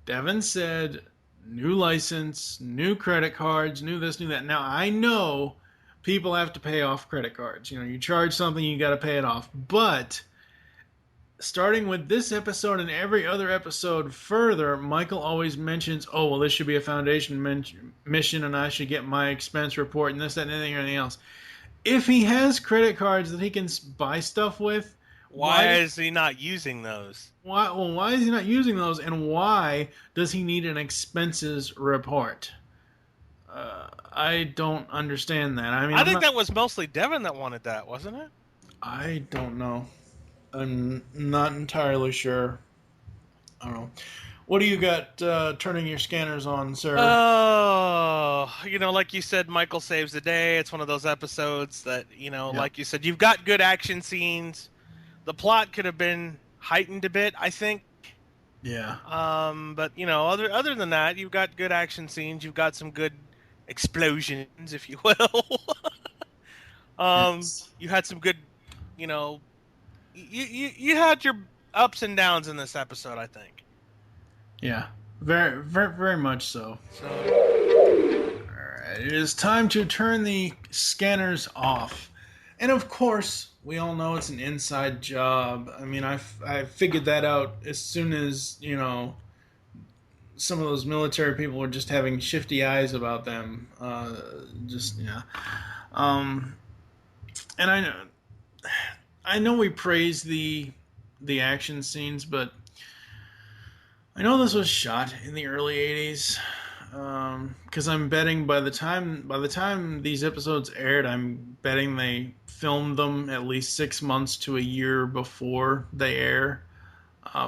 Devin said new license, new credit cards, new this, new that. Now, I know people have to pay off credit cards. You know, you charge something, you got to pay it off. But starting with this episode and every other episode further, Michael always mentions, oh, well, this should be a Foundation mission and I should get my expense report and this, that, and anything else. If he has credit cards that he can buy stuff with, why is he not using those? Why is he not using those, and why does he need an expenses report? I don't understand that. I mean, I think that was mostly Devin that wanted that, wasn't it? I don't know. I'm not entirely sure. I don't know. What do you got turning your scanners on, sir? Oh, you know, like you said, Michael saves the day. It's one of those episodes that, you know, like you said, you've got good action scenes. The plot could have been heightened a bit, I think. Yeah. But, you know, other than that, you've got good action scenes. You've got some good explosions, if you will. You had some good, you know, you had your ups and downs in this episode, I think. Yeah, very, very, very much so. Alright, it is time to turn the scanners off. And of course, we all know it's an inside job. I mean, I figured that out as soon as, you know, some of those military people were just having shifty eyes about them. And I know we praise the action scenes, but I know this was shot in the early 80s, because I'm betting by the time these episodes aired, I'm betting they filmed them at least 6 months to a year before they air.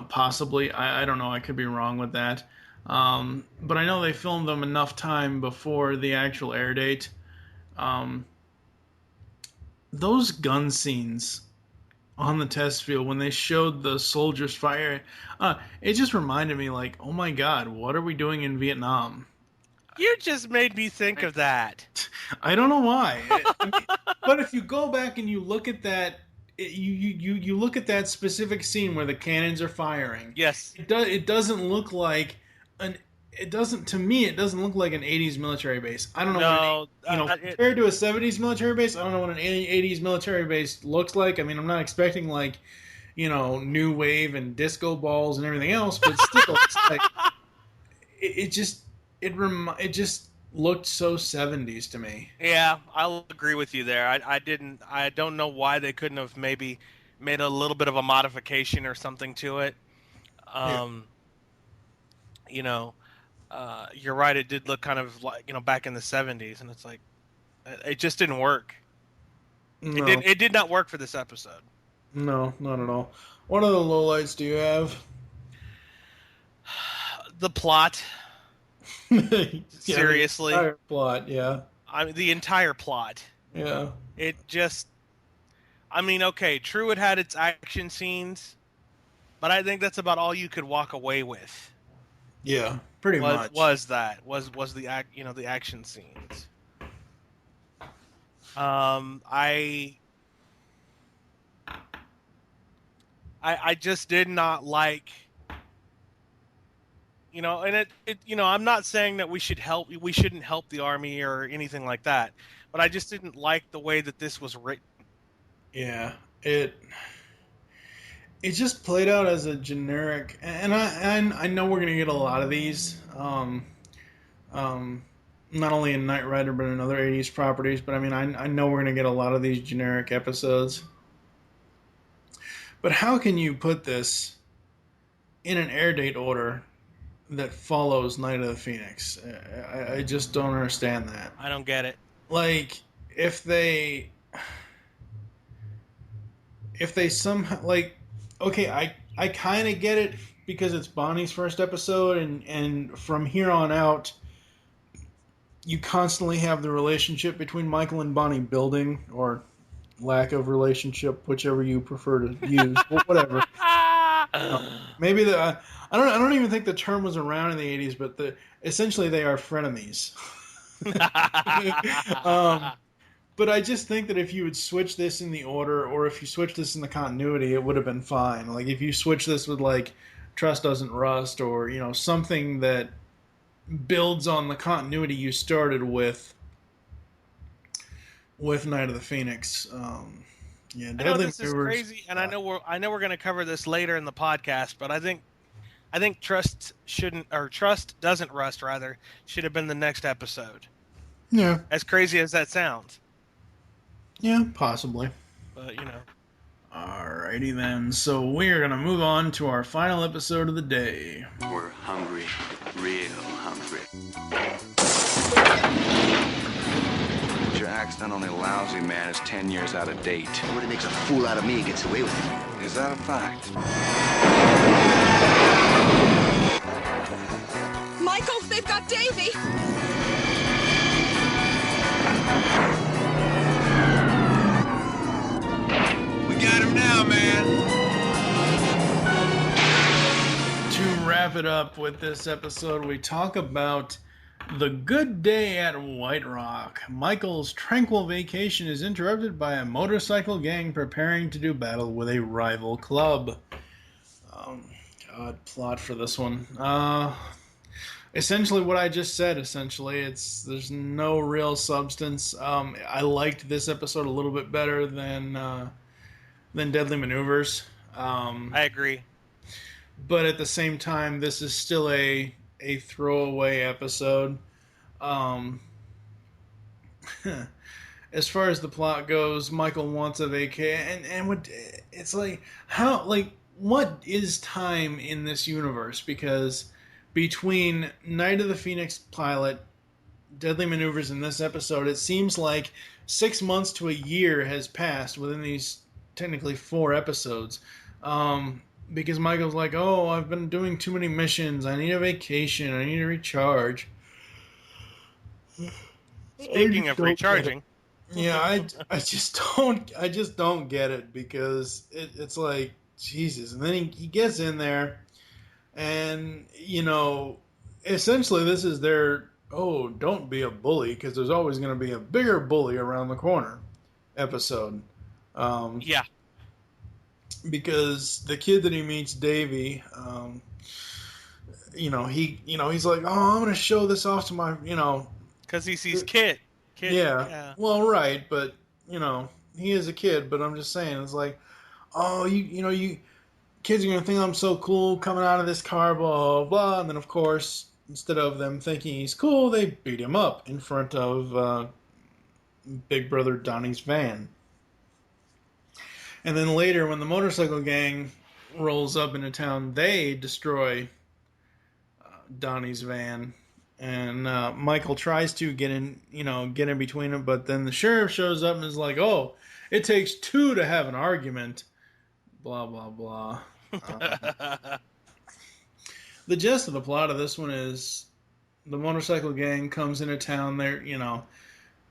Possibly, I don't know. I could be wrong with that, but I know they filmed them enough time before the actual air date. Those gun scenes on the test field when they showed the soldiers fire. It just reminded me, like, oh my God, what are we doing in Vietnam? You just made me think of that. I don't know why. But if you go back and you look at that, you look at that specific scene where the cannons are firing. Yes. It doesn't look like it doesn't look like an 80s military base. I don't know compared to a 70s military base, I don't know what an 80s military base looks like. I mean, I'm not expecting like, new wave and disco balls and everything else, but still it's like it just looked so 70s to me. Yeah, I'll agree with you there. I don't know why they couldn't have maybe made a little bit of a modification or something to it. You're right, it did look kind of like, back in the 70s, and it's like it just didn't work. No. It did not work for this episode. No, not at all. What other lowlights do you have? The plot. Seriously. The entire plot, yeah. The entire plot. Yeah. It just... okay, true, it had its action scenes, but I think that's about all you could walk away with. Yeah, pretty much. Was the action scenes. I just did not like... and I'm not saying that we shouldn't help the army or anything like that, but I just didn't like the way that this was written. Yeah, it just played out as a generic, and I know we're gonna get a lot of these, not only in Knight Rider but in other 80s properties. But I know we're gonna get a lot of these generic episodes. But how can you put this in an air date order that follows Night of the Phoenix? I just don't understand that. I don't get it. Like, if they somehow, like, okay, I kind of get it because it's Bonnie's first episode, and from here on out, you constantly have the relationship between Michael and Bonnie building, or lack of relationship, whichever you prefer to use, whatever. Maybe I don't even think the term was around in the 80s, but essentially they are frenemies. But I just think that if you would switch this in the order, or if you switch this in the continuity, it would have been fine. Like, if you switch this with, like, Trust Doesn't Rust, or, something that builds on the continuity you started with Night of the Phoenix. Yeah, I know this is crazy, and I know we're going to cover this later in the podcast, but I think Trust Doesn't Rust should have been the next episode. Yeah. As crazy as that sounds. Yeah, possibly. But, Alrighty then. So we're going to move on to our final episode of the day. We're hungry. Real hungry. Your accidentally lousy man is 10 years out of date. Somebody makes a fool out of me and gets away with it. Is that a fact? Michael, they've got Davy! We got him now, man! To wrap it up with this episode, we talk about the good day at White Rock. Michael's tranquil vacation is interrupted by a motorcycle gang preparing to do battle with a rival club. God, plot for this one. Essentially what I just said, there's no real substance. I liked this episode a little bit better than Deadly Maneuvers. I agree. But at the same time, this is still a throwaway episode. As far as the plot goes, Michael wants a vacation, and it's like, what is time in this universe? Because between Night of the Phoenix pilot, Deadly Maneuvers, and this episode, it seems like 6 months to a year has passed within these technically 4 episodes. Because Michael's like, oh, I've been doing too many missions. I need a vacation. I need to recharge. Speaking of recharging. Yeah, I just don't get it, because it's like, Jesus. And then he gets in there, and essentially this is their, oh, don't be a bully, because there's always going to be a bigger bully around the corner episode. Yeah. Because the kid that he meets, Davy, he's like, oh, I'm going to show this off to my, because he sees KITT. Yeah. Well, right, but he is a kid. But I'm just saying, it's like, oh, you kids are gonna think I'm so cool coming out of this car, blah blah blah. And then of course, instead of them thinking he's cool, they beat him up in front of Big Brother Donnie's van. And then later, when the motorcycle gang rolls up into town, they destroy Donnie's van. And Michael tries to get in between them, but then the sheriff shows up and is like, "Oh, it takes two to have an argument." Blah blah blah. The gist of the plot of this one is the motorcycle gang comes into town.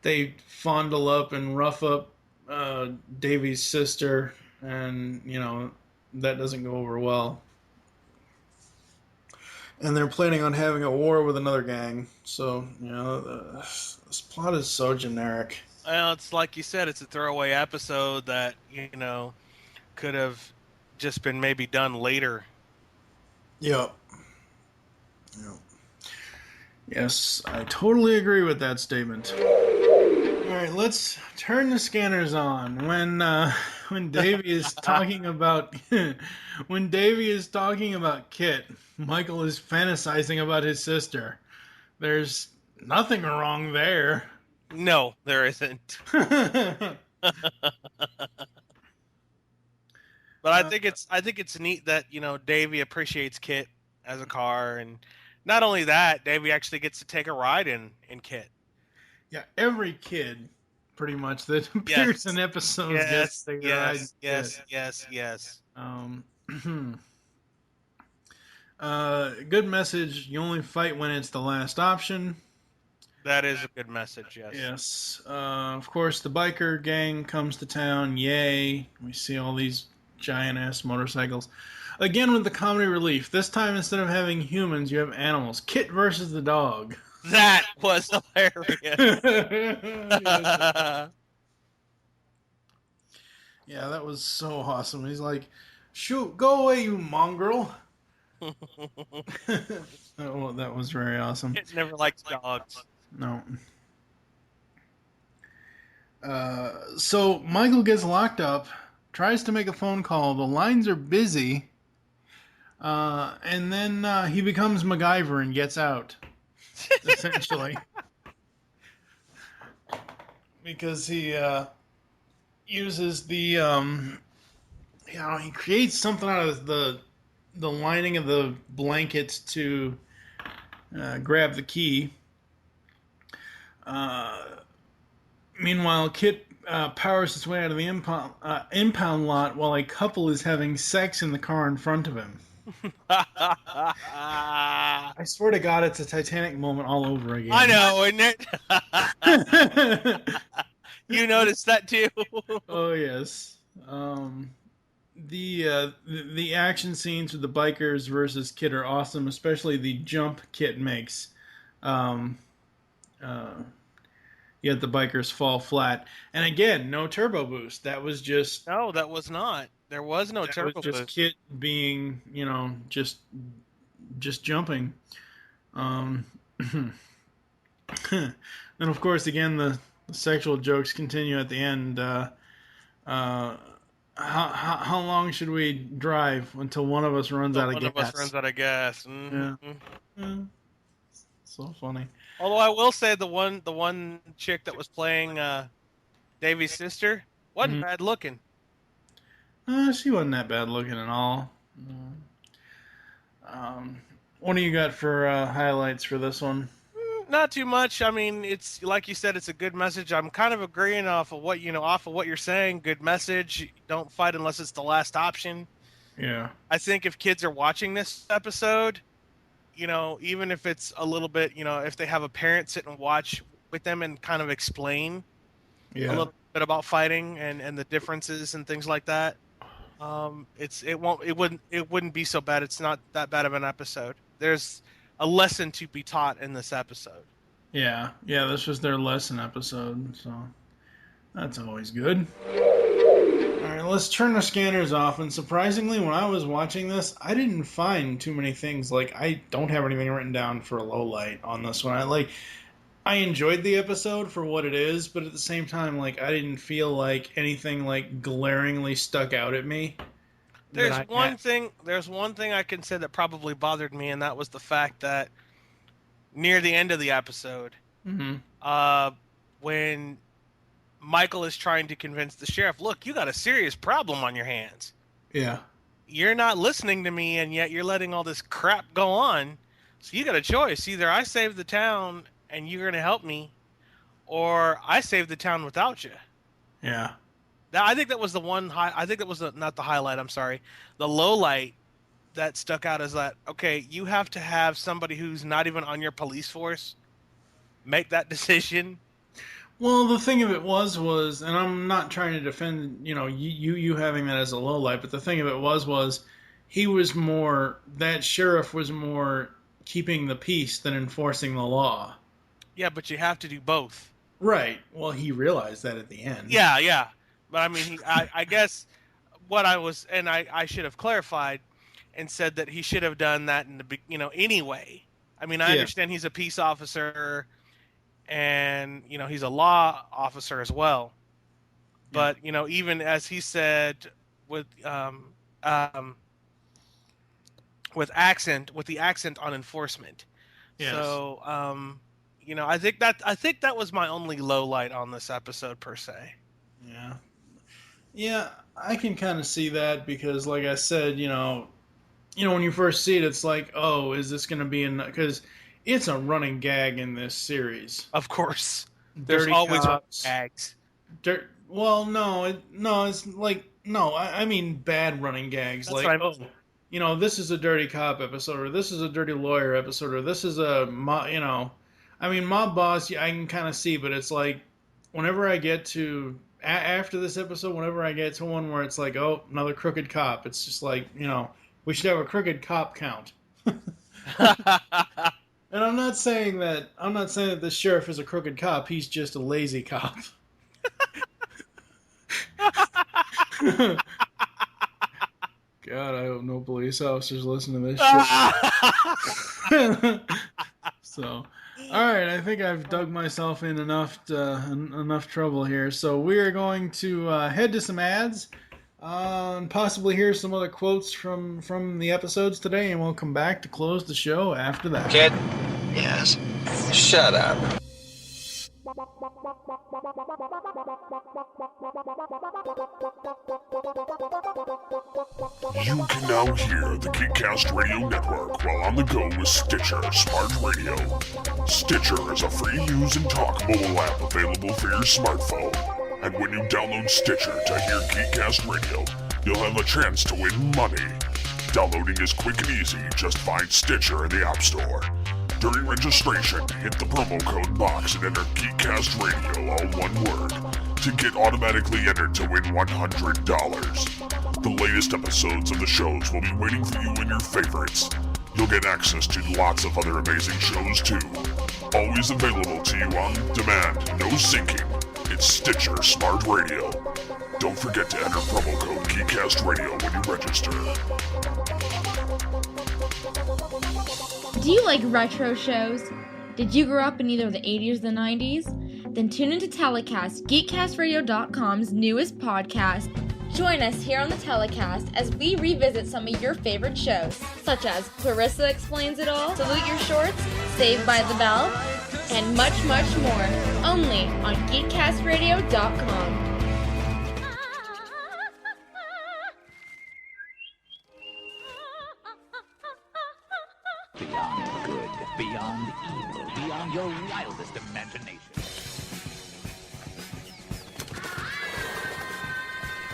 They fondle up and rough up Davy's sister, and that doesn't go over well. And they're planning on having a war with another gang. So, this plot is so generic. Well, it's like you said, it's a throwaway episode that, could have just been maybe done later. Yep. Yes, I totally agree with that statement. All right, let's turn the scanners on. When Davy is talking about KITT, Michael is fantasizing about his sister. There's nothing wrong there. No, there isn't. But I think it's neat that Davy appreciates KITT as a car, and not only that, Davy actually gets to take a ride in KITT. Yeah, every kid, pretty much, that appears in episodes gets to take a ride. Yes. Good message. You only fight when it's the last option. That is a good message. Yes. Yes. Of course, the biker gang comes to town. Yay! We see all these giant-ass motorcycles. Again with the comedy relief. This time, instead of having humans, you have animals. KITT versus the dog. That was hilarious. Yeah, that was so awesome. He's like, shoot, go away, you mongrel. That was very awesome. KITT never liked dogs. No. So Michael gets locked up, tries to make a phone call. The lines are busy. And then he becomes MacGyver and gets out. Essentially. Because he uses the he creates something out of the lining of the blanket to grab the key. Meanwhile, KITT powers his way out of the impound lot while a couple is having sex in the car in front of him. I swear to God, it's a Titanic moment all over again. I know, isn't it? You noticed that too. Oh yes. The action scenes with the bikers versus KITT are awesome, especially the jump KITT makes. Yet the bikers fall flat, and again, no turbo boost. That was just that was not. There was no turbo boost. Just KITT being, just jumping. Then of course, again, the sexual jokes continue at the end. How long should we drive until one of us runs out of gas? One of us runs out of gas. Mm-hmm. Yeah. So funny. Although I will say the one chick that was playing Davy's sister wasn't bad looking. She wasn't that bad looking at all. What do you got for highlights for this one? Not too much. I mean, it's like you said, it's a good message. I'm kind of agreeing off of what you're saying. Good message. Don't fight unless it's the last option. Yeah. I think if kids are watching this episode, even if it's a little bit, if they have a parent sit and watch with them and kind of explain, a little bit about fighting and the differences and things like that, it wouldn't be so bad. It's not that bad of an episode. There's a lesson to be taught in this episode. Yeah, this was their lesson episode, so that's always good. Alright, let's turn the scanners off, and surprisingly, when I was watching this, I didn't find too many things. Like, I don't have anything written down for a low light on this one. I enjoyed the episode for what it is, but at the same time, like, I didn't feel like anything, like, glaringly stuck out at me. There's one thing I can say that probably bothered me, and that was the fact that near the end of the episode, when Michael is trying to convince the sheriff, look, you got a serious problem on your hands. Yeah. You're not listening to me, and yet you're letting all this crap go on. So you got a choice. Either I save the town and you're going to help me, or I save the town without you. Yeah. I think that was the one not the highlight, I'm sorry. The low light that stuck out is that, okay, you have to have somebody who's not even on your police force make that decision. Well, the thing of it was, and I'm not trying to defend, you having that as a low light, but the thing of it was that sheriff was more keeping the peace than enforcing the law. Yeah, but you have to do both. Right. Well, he realized that at the end. Yeah. But I mean, I guess what I should have clarified and said that he should have done that anyway. I mean, I understand he's a peace officer, and he's a law officer as well. But even as he said with the accent on enforcement. Yes. So I think that was my only low light on this episode per se. Yeah, I can kind of see that because, like I said, when you first see it, it's like, oh, is this going to be because it's a running gag in this series. Of course. There's always gags. Well, no, it's like, no, I mean bad running gags. That's like, what I mean. This is a dirty cop episode, or this is a dirty lawyer episode, or this is mob boss, I can kind of see, but it's like, whenever I get to, after this episode, whenever I get to one where it's like, oh, another crooked cop, it's just like, we should have a crooked cop count. And I'm not saying that the sheriff is a crooked cop. He's just a lazy cop. God, I hope no police officers listen to this shit. So, all right, I think I've dug myself in enough trouble here. So we are going to head to some ads. And possibly hear some other quotes from the episodes today, and we'll come back to close the show after that. Kid? Yes? Shut up. You can now hear the KITT Radio Network while on the go with Stitcher Smart Radio. Stitcher is a free use and talk mobile app available for your smartphone. And when you download Stitcher to hear KITT Radio, you'll have a chance to win money. Downloading is quick and easy. Just find Stitcher in the App Store. During registration, hit the promo code box and enter KITT Radio, all one word, to get automatically entered to win $100. The latest episodes of the shows will be waiting for you in your favorites. You'll get access to lots of other amazing shows too. Always available to you on demand, no syncing. It's Stitcher Smart Radio. Don't forget to enter promo code KITT Radio when you register. Do you like retro shows? Did you grow up in either the 80s or the 90s? Then tune into Telecast, GeekCastRadio.com's newest podcast. Join us here on the Telecast as we revisit some of your favorite shows, such as Clarissa Explains It All, Salute Your Shorts, Saved by the Bell, and much, much more, only on GeekCastRadio.com. Beyond good, beyond evil, beyond your wildest imagination.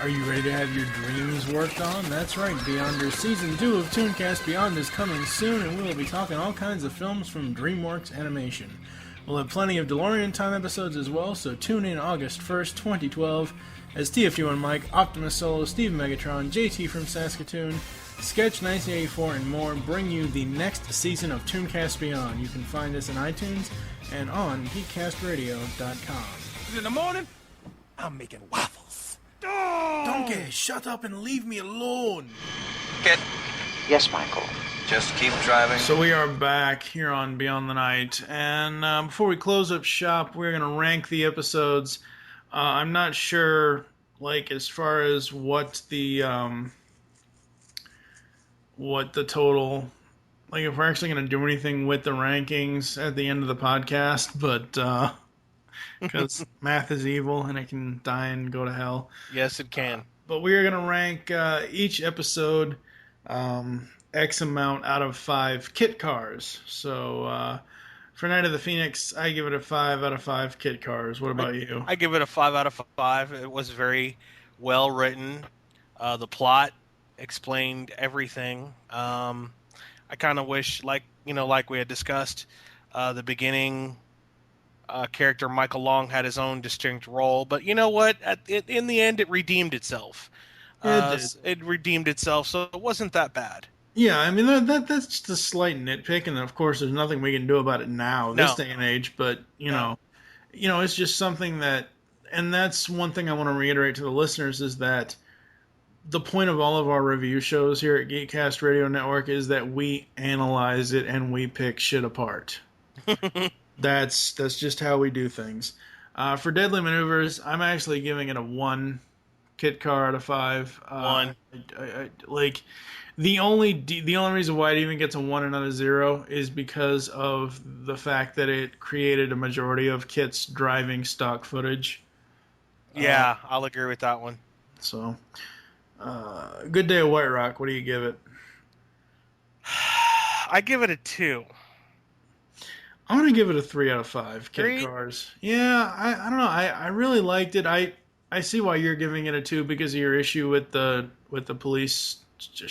Are you ready to have your dreams worked on? That's right, Beyonders. Season 2 of Tooncast Beyond is coming soon, and we will be talking all kinds of films from DreamWorks Animation. We'll have plenty of DeLorean time episodes as well, so tune in August 1st, 2012, as TFG1 Mike, Optimus Solo, Steve Megatron, JT from Saskatoon, Sketch 1984, and more bring you the next season of Tooncast Beyond. You can find us in iTunes and on geekcastradio.com. In the morning, I'm making waffles. Donkey, shut up and leave me alone. KITT. Yes, Michael. Just keep driving. So we are back here on Beyond the Night, and before we close up shop, we're going to rank the episodes. I'm not sure, as far as what the total, if we're actually going to do anything with the rankings at the end of the podcast, but because math is evil and it can die and go to hell. Yes, it can. But we are going to rank each episode X amount out of 5 KITT cars. So for Night of the Phoenix, I give it a 5 out of 5 KITT cars. What about you? I give it a 5 out of 5. It was very well written. The plot explained everything. I kind of wish, like we had discussed, the beginning character Michael Long had his own distinct role. But you know what? In the end, it redeemed itself. It redeemed itself, so it wasn't that bad. Yeah, I mean, that's just a slight nitpick, and of course there's nothing we can do about it now, this day and age, but, you know, it's just something that, and that's one thing I want to reiterate to the listeners, is that the point of all of our review shows here at Geekcast Radio Network is that we analyze it and we pick shit apart. That's just how we do things. For Deadly Maneuvers, I'm actually giving it a 1 KITT car out of 5. 1. The only reason why it even gets a 1 and not a 0 is because of the fact that it created a majority of KITT's driving stock footage. Yeah, I'll agree with that one. So, Good Day of White Rock, what do you give it? I give it a 2. I'm going to give it a 3 out of 5 KITT 3? cars. Yeah, I don't know. I really liked it. I see why you're giving it a 2 because of your issue with the police,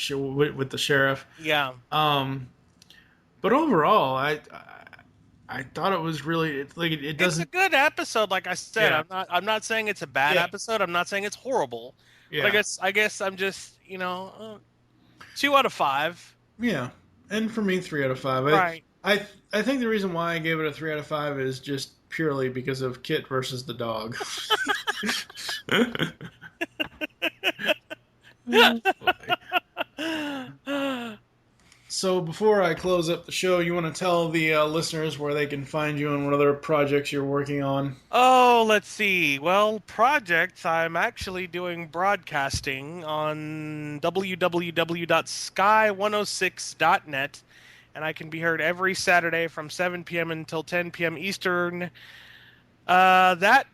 with the sheriff. Yeah. But overall, I thought it was really it doesn't. It's a good episode, like I said. Yeah. I'm not saying it's a bad episode. I'm not saying it's horrible. Yeah. But I guess I'm just 2 out of 5. Yeah, and for me, 3 out of 5. Right. I think the reason why I gave it a 3 out of 5 is just purely because of KITT versus the dog. So before I close up the show, you want to tell the listeners where they can find you and what other projects you're working on? Oh, let's see. Well, projects, I'm actually doing broadcasting on www.sky106.net, and I can be heard every Saturday from 7 p.m. until 10 p.m. Eastern. That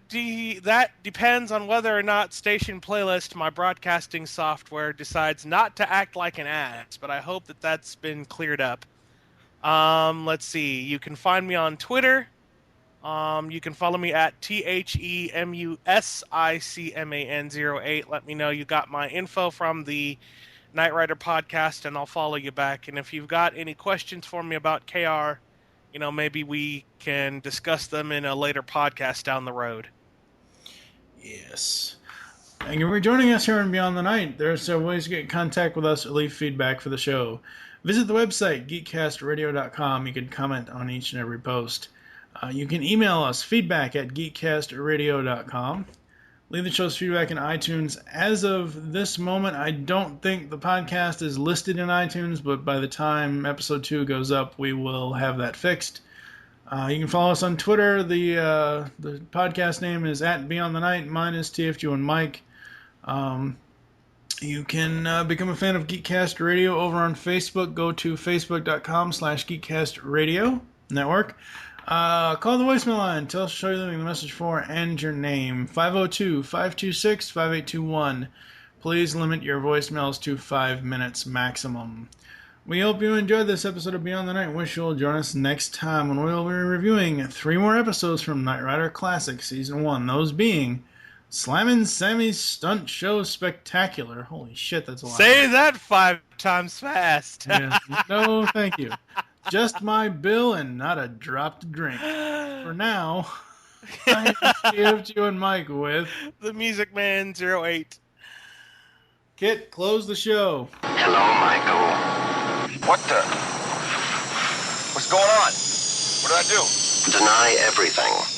depends on whether or not Station Playlist, my broadcasting software, decides not to act like an ass, but I hope that that's been cleared up. Let's see. You can find me on Twitter. You can follow me at ThemusicMan08. Let me know you got my info from the Knight Rider podcast, and I'll follow you back. And if you've got any questions for me about KR, maybe we can discuss them in a later podcast down the road. Yes. Thank you for joining us here on Beyond the Night. There are several ways to get in contact with us or leave feedback for the show. Visit the website, geekcastradio.com. You can comment on each and every post. You can email us, feedback at geekcastradio.com. Leave the show's feedback in iTunes. As of this moment, I don't think the podcast is listed in iTunes, but by the time episode 2 goes up, we will have that fixed. You can follow us on Twitter. The podcast name is @BeyondTheNight. Mine is TFG1 Mike. You can become a fan of Geekcast Radio over on Facebook. Go to facebook.com/GeekcastRadio Network. Call the voicemail line. Tell us show you're leaving the message for and your name. 502-526-5821. Please limit your voicemails to 5 minutes maximum. We hope you enjoyed this episode of Beyond the Night. Wish you'll join us next time when we'll be reviewing 3 more episodes from Knight Rider Classic Season 1. Those being Slammin' Sammy's Stunt Show Spectacular. Holy shit, that's a lot. Say that 5 times fast. Yeah. No, thank you. Just my bill and not a drop to drink. For now, I'm you and Mike with the Music Man 08. Kit, close the show. Hello, Michael. What the? What's going on? What did I do? Deny everything.